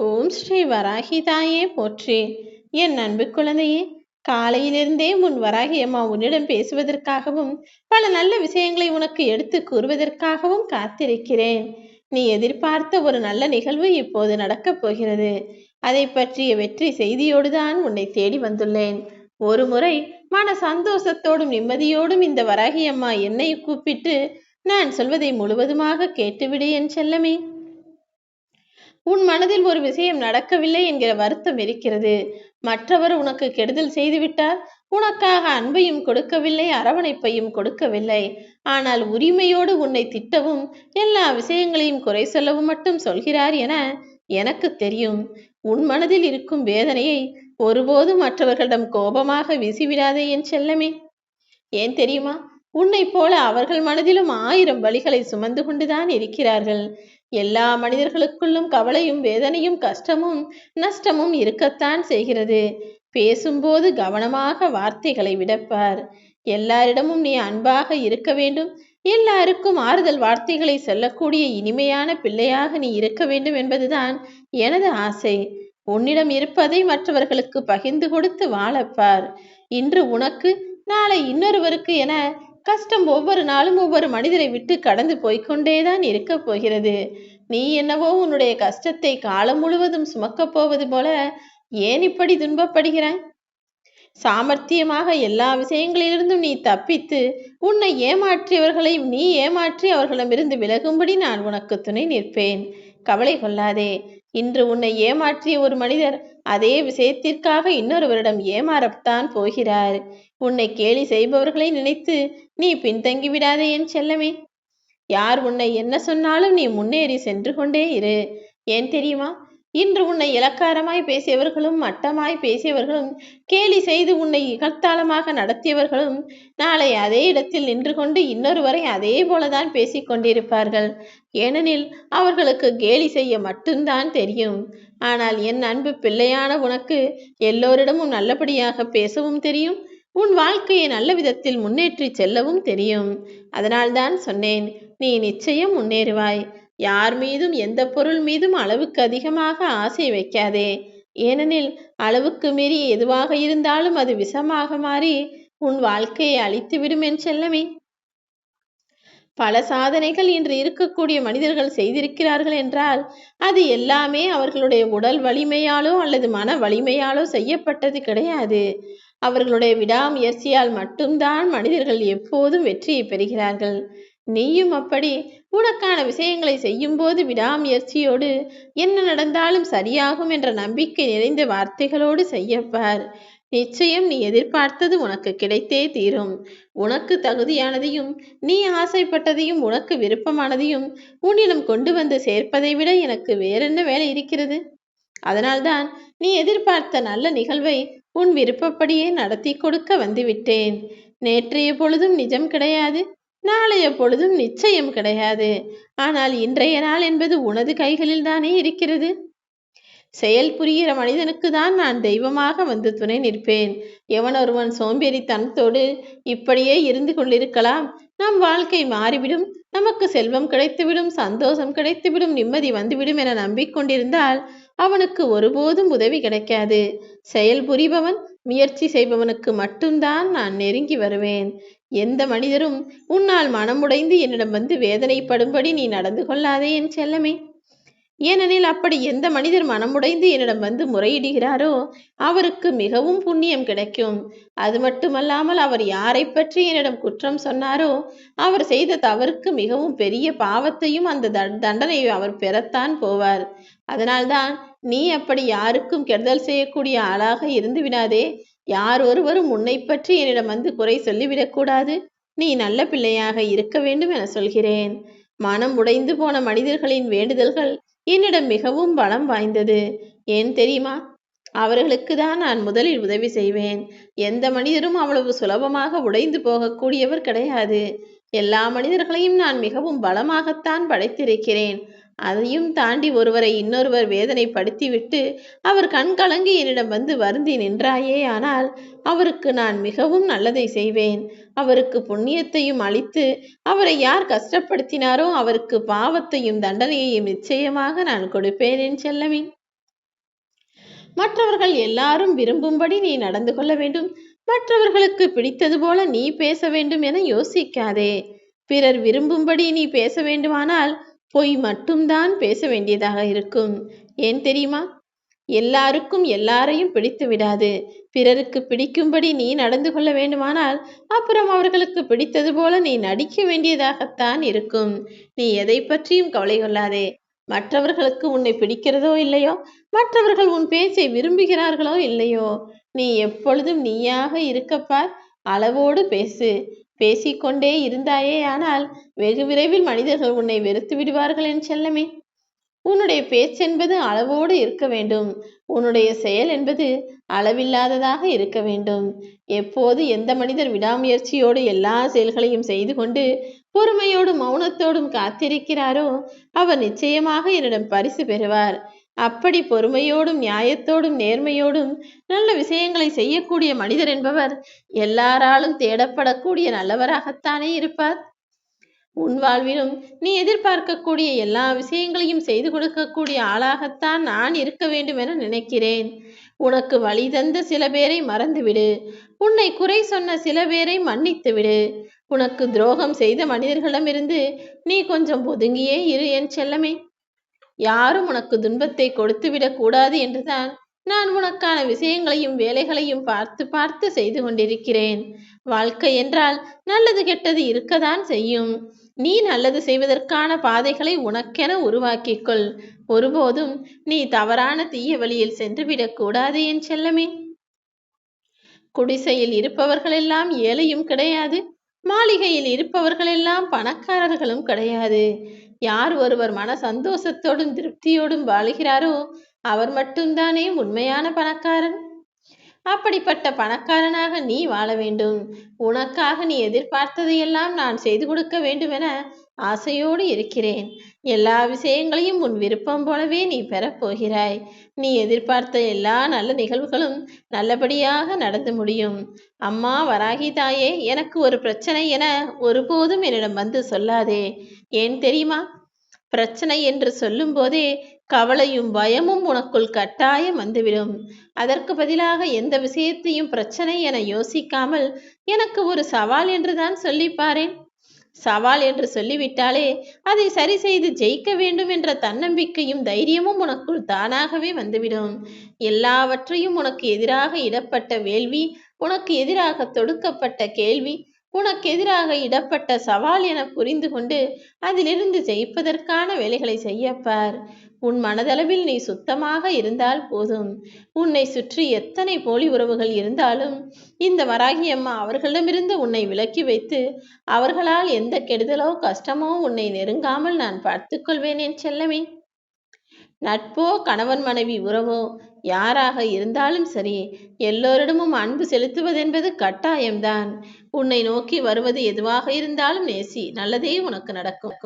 ஓம் ஸ்ரீ வராகி தாயே போற்றி. என் அன்பு குழந்தையே, காலையிலிருந்தே முன் வராகி அம்மா உன்னிடம் பேசுவதற்காகவும் பல நல்ல விஷயங்களை உனக்கு எடுத்து கூறுவதற்காகவும் காத்திருக்கிறேன். நீ எதிர்பார்த்த ஒரு நல்ல நிகழ்வு இப்போது நடக்கப் போகிறது. அதை பற்றிய வெற்றி செய்தியோடுதான் உன்னை தேடி வந்துள்ளேன். ஒரு முறை மன சந்தோஷத்தோடும் நிம்மதியோடும் இந்த வராகி அம்மா என்னை கூப்பிட்டு நான் சொல்வதை முழுவதுமாக கேட்டுவிடு என் செல்லமே. உன் மனதில் ஒரு விஷயம் நடக்கவில்லை என்கிற வருத்தம் இருக்கிறது. மற்றவர் உனக்கு கெடுதல் செய்துவிட்டார். உனக்காக அன்பையும் கொடுக்கவில்லை, அரவணைப்பையும் கொடுக்கவில்லை. ஆனால் உரிமையோடு உன்னை திட்டவும் எல்லா விஷயங்களையும் குறை சொல்லவும் மட்டும் சொல்கிறார் என எனக்கு தெரியும். உன் மனதில் இருக்கும் வேதனையை ஒருபோதும் மற்றவர்களிடம் கோபமாக வீசிவிடாதே என் செல்லமே. ஏன் தெரியுமா? உன்னை போல அவர்கள் மனதிலும் 1000 வலிகளை சுமந்து கொண்டுதான் இருக்கிறார்கள். எல்லா மனிதர்களுக்குள்ளும் கவலையும் வேதனையும் கஷ்டமும் நஷ்டமும் இருக்கத்தான் செய்கிறது. பேசும்போது கவனமாக வார்த்தைகளை விடப்பார். எல்லாரிடமும் நீ அன்பாக இருக்க வேண்டும். எல்லாருக்கும் ஆறுதல் வார்த்தைகளை சொல்லக்கூடிய இனிமையான பிள்ளையாக நீ இருக்க வேண்டும் என்பதுதான் எனது ஆசை. உன்னிடம் இருப்பதை மற்றவர்களுக்கு பகிர்ந்து கொடுத்து வாழப்பார். இன்று உனக்கு, நாளை இன்னொருவருக்கு என கஷ்டம் ஒவ்வொரு நாளும் ஒவ்வொரு மனிதரை விட்டு கடந்து போய்கொண்டேதான் இருக்க போகிறது. நீ என்னவோ உன்னுடைய கஷ்டத்தை காலம் முழுவதும் சுமக்கப் போவது போல ஏன் இப்படி துன்பப்படுகிறாய்? சாமர்த்தியமாக எல்லா விஷயங்களிலிருந்தும் நீ தப்பித்து உன்னை ஏமாற்றியவர்களை நீ ஏமாற்றி அவர்களிடமிருந்து விலகும்படி நான் உனக்கு துணை நிற்பேன். கவலை கொள்ளாதே. இன்று உன்னை ஏமாற்றிய ஒரு மனிதர் அதே விஷயத்திற்காக இன்னொருவரிடம் ஏமாறத்தான் போகிறார். உன்னை கேலி செய்பவர்களை நினைத்து நீ பின்தங்கி விடாதே என் செல்லமே. யார் உன்னை என்ன சொன்னாலும் நீ முன்னேறி சென்று கொண்டே இரு. ஏன் தெரியுமா? இன்று உன்னை இலக்காரமாய் பேசியவர்களும் மட்டமாய் பேசியவர்களும் கேலி செய்து உன்னை இகழ்த்தாளமாக நடத்தியவர்களும் நாளை அதே இடத்தில் நின்று கொண்டு இன்னொருவரை அதே போலதான் பேசிக் கொண்டிருப்பார்கள். ஏனெனில் அவர்களுக்கு கேலி செய்ய மட்டும்தான் தெரியும். ஆனால் என் அன்பு பிள்ளையான உனக்கு எல்லோரிடமும் நல்லபடியாக பேசவும் தெரியும். உன் வாழ்க்கையை நல்ல விதத்தில் முன்னேற்றி செல்லவும் தெரியும். அதனால்தான் சொன்னேன், நீ நிச்சயம் முன்னேறுவாய். யார் மீதும் எந்த பொருள் மீதும் அளவுக்கு அதிகமாக ஆசை வைக்காதே. ஏனெனில் அளவுக்கு மீறி எதுவாக இருந்தாலும் அது விஷமாக மாறி உன் வாழ்க்கையை அழித்துவிடும் என் செல்லமே. பல சாதனைகள் இன்று இருக்கக்கூடிய மனிதர்கள் செய்திருக்கிறார்கள் என்றால் அது எல்லாமே அவர்களுடைய உடல் வலிமையாலோ அல்லது மன வலிமையாலோ செய்யப்பட்டது கிடையாது. அவர்களுடைய விடாமுயற்சியால் மட்டும்தான் மனிதர்கள் எப்போதும் வெற்றியை பெறுகிறார்கள். நீயும் அப்படி உனக்கான விஷயங்களை செய்யும் போது விடாமுயற்சியோடு என்ன நடந்தாலும் சரியாகும் என்ற நம்பிக்கை நிறைந்த வார்த்தைகளோடு செய்யப்பார். நிச்சயம் நீ எதிர்பார்த்தது உனக்கு கிடைத்தே தீரும். உனக்கு தகுதியானதையும் நீ ஆசைப்பட்டதையும் உனக்கு விருப்பமானதையும் உன்னிடம் கொண்டு வந்து சேர்ப்பதை விட எனக்கு வேறென்ன வேலை இருக்கிறது? அதனால்தான் நீ எதிர்பார்த்த நல்ல நிகழ்வை உன் விருப்பப்படியே நடத்தி கொடுக்க வந்துவிட்டேன். நேற்றைய பொழுதும் நிஜம் கிடையாது, நாளைய பொழுதும் நிச்சயம் கிடையாது. ஆனால் இன்றைய நாள் என்பது உனது கைகளில் தானே இருக்கிறது. செயல் புரிகிற மனிதனுக்கு தான் நான் தெய்வமாக வந்து துணை நிற்பேன். எவனொருவன் சோம்பேறித்தனத்தோடு இப்படியே இருந்து கொண்டிருக்கலாம், நம் வாழ்க்கை மாறிவிடும், நமக்கு செல்வம் கிடைத்துவிடும், சந்தோஷம் கிடைத்துவிடும், நிம்மதி வந்துவிடும் என நம்பிக்கொண்டிருந்தால் அவனுக்கு ஒருபோதும் உதவி கிடைக்காது. செயல் புரிபவன், முயற்சி செய்பவனுக்கு மட்டும்தான் நான் நெருங்கி வருவேன். எந்த மனிதரும் உன்னால் மனமுடைந்து என்னிடம் வந்து வேதனைப்படும்படி நீ நடந்து கொள்ளாதே என் செல்லமே. ஏனெனில் அப்படி எந்த மனிதர் மனமுடைந்து என்னிடம் வந்து முறையிடுகிறாரோ அவருக்கு மிகவும் புண்ணியம் கிடைக்கும். அது மட்டுமல்லாமல் அவர் யாரை பற்றி என்னிடம் குற்றம் சொன்னாரோ அவர் செய்த தவறுக்கு மிகவும் பெரிய பாவத்தையும் அந்த தண்டனையை அவர் பெறத்தான் போவார். அதனால்தான் நீ அப்படி யாருக்கும் கெடுதல் செய்யக்கூடிய ஆளாக இருந்து விடாதே. யார் ஒருவரும் உன்னை பற்றி என்னிடம் வந்து குறை சொல்லிவிடக்கூடாது. நீ நல்ல பிள்ளையாக இருக்க வேண்டும் என சொல்கிறேன். மனம் உடைந்து போன மனிதர்களின் வேண்டுதல்கள் என்னிடம் மிகவும் பலம் வாய்ந்தது. ஏன் தெரியுமா? அவர்களுக்கு தான் நான் முதலில் உதவி செய்வேன். எந்த மனிதரும் அவ்வளவு சுலபமாக உடைந்து போகக்கூடியவர் கிடையாது. எல்லா மனிதர்களையும் நான் மிகவும் பலமாகத்தான் படைத்திருக்கிறேன். அதையும் தாண்டி ஒருவரை இன்னொருவர் வேதனைப்படுத்திவிட்டு அவர் கண் கலங்கி என்னிடம் வந்து வருந்தி நின்றாயே, ஆனால் அவருக்கு நான் மிகவும் நல்லதை செய்வேன். அவருக்கு புண்ணியத்தையும் அளித்து அவரை யார் கஷ்டப்படுத்தினாரோ அவருக்கு பாவத்தையும் தண்டனையையும் நிச்சயமாக நான் கொடுப்பேன் என் செல்லமே. மற்றவர்கள் எல்லாரும் விரும்பும்படி நீ நடந்து கொள்ள வேண்டும். மற்றவர்களுக்கு பிடித்தது போல நீ பேச வேண்டும் என யோசிக்காதே. பிறர் விரும்பும்படி நீ பேச வேண்டுமானால் பொய் மட்டும்தான் பேச வேண்டியதாக இருக்கும். ஏன் தெரியுமா? எல்லாருக்கும் எல்லாரையும் பிடித்து விடாது. பிறருக்கு பிடிக்கும்படி நீ நடந்து கொள்ள வேண்டுமானால் அப்புறம் அவர்களுக்கு பிடித்தது போல நீ நடிக்க வேண்டியதாகத்தான் இருக்கும். நீ எதை பற்றியும் கவலை கொள்ளாதே. மற்றவர்களுக்கு உன்னை பிடிக்கிறதோ இல்லையோ, மற்றவர்கள் உன் பேச்சை விரும்புகிறார்களோ இல்லையோ, நீ எப்பொழுதும் நீயாக இருக்கப்பார். அளவோடு பேசு. பேசிக்கொண்டே இருந்தாயே ஆனால் வெகு விரைவில் மனிதர்கள் உன்னை வெறுத்து விடுவார்கள் என் செல்லமே. உன்னுடைய பேச்சென்பது அளவோடு இருக்க வேண்டும். உன்னுடைய செயல் என்பது அளவில்லாததாக இருக்க வேண்டும். எப்போது எந்த மனிதர் விடாமுயற்சியோடு எல்லா செயல்களையும் செய்து கொண்டு பொறுமையோடும் மௌனத்தோடும் காத்திருக்கிறாரோ அவர் நிச்சயமாக என்னிடம் பரிசு பெறுவார். அப்படி பொறுமையோடும் நியாயத்தோடும் நேர்மையோடும் நல்ல விஷயங்களை செய்யக்கூடிய மனிதர் என்பவர் எல்லாராலும் தேடப்படக்கூடிய நல்லவராகத்தானே இருப்பார். உன் வாழ்விலும் நீ எதிர்பார்க்கக்கூடிய எல்லா விஷயங்களையும் செய்து கொடுக்கக்கூடிய ஆளாகத்தான் நான் இருக்க வேண்டும் என நினைக்கிறேன். உனக்கு வழி தந்த சில பேரை மறந்துவிடு. உன்னை குறை சொன்ன சில பேரை மன்னித்து விடு. உனக்கு துரோகம் செய்த மனிதர்களிடமிருந்து நீ கொஞ்சம் ஒதுங்கியே இரு என் செல்லமே. யாரும் உனக்கு துன்பத்தை கொடுத்து விடக் கூடாது என்றுதான் நான் உனக்கான விஷயங்களையும் வேலைகளையும் பார்த்து பார்த்து செய்து கொண்டிருக்கிறேன். வாழ்க்கை என்றால் நல்லது கெட்டது இருக்கத்தான் செய்யும். நீ நல்லது செய்வதற்கான பாதைகளை உனக்கென உருவாக்கிக்கொள். ஒருபோதும் நீ தவறான தீய வழியில் சென்றுவிடக் கூடாது என் செல்லமே. குடிசையில் இருப்பவர்களெல்லாம் ஏழையும் கிடையாது, மாளிகையில் இருப்பவர்களெல்லாம் பணக்காரர்களும் கிடையாது. யார் ஒருவர் மன சந்தோஷத்தோடும் திருப்தியோடும் வாழுகிறாரோ அவர் மட்டும்தானே உண்மையான பணக்காரன். அப்படிப்பட்ட பணக்காரனாக நீ வாழ வேண்டும். உனக்காக நீ எதிர்பார்த்ததையெல்லாம் நான் செய்து கொடுக்க வேண்டுமென ஆசையோடு இருக்கிறேன். எல்லா விஷயங்களையும் உன் விருப்பம் போலவே நீ பெறப்போகிறாய். நீ எதிர்பார்த்த எல்லா நல்ல நிகழ்வுகளும் நல்லபடியாக நடந்து முடியும். அம்மா வராகி தாயே, எனக்கு ஒரு பிரச்சனை என ஒருபோதும் என்னிடம் வந்து சொல்லாதே. ஏன் தெரியுமா? பிரச்சனை என்று சொல்லும் போதே கவலையும் பயமும் உனக்குள் கட்டாயம் வந்துவிடும். அதற்கு பதிலாக எந்த விஷயத்தையும் பிரச்சனை என யோசிக்காமல் எனக்கு ஒரு சவால் என்றுதான் சொல்லிப்பாரேன். சவால் என்று சொல்லிவிட்டாலே அதை சரி செய்து ஜெயிக்க வேண்டும் என்ற தன்னம்பிக்கையும் தைரியமும் உனக்குள் தானாகவே வந்துவிடும். எல்லாவற்றையும் உனக்கு எதிராக இடப்பட்ட வேள்வி, உனக்கு எதிராக தொடுக்கப்பட்ட கேள்வி, உனக்கு எதிராக இடப்பட்ட சவால் என புரிந்து கொண்டு அதிலிருந்து ஜெயிப்பதற்கான வேலைகளை செய்யப்பார். உன் மனதளவில் நீ சுத்தமாக இருந்தால் போதும். உன்னை சுற்றி எத்தனை போலி உறவுகள் இருந்தாலும் இந்த வராகி அம்மா அவர்களிடமிருந்து உன்னை விலக்கி வைத்து அவர்களால் எந்த கெடுதலோ கஷ்டமோ உன்னை நெருங்காமல் நான் பார்த்துக்கொள்வேன் என் செல்லமே. நட்போ கணவன் மனைவி உறவோ யாராக இருந்தாலும் சரி, எல்லோரிடமும் அன்பு செலுத்துவதென்பது கட்டாயம்தான். உன்னை நோக்கி வருவது எதுவாக இருந்தாலும் நேசி. நல்லதே உனக்கு நடக்கும்.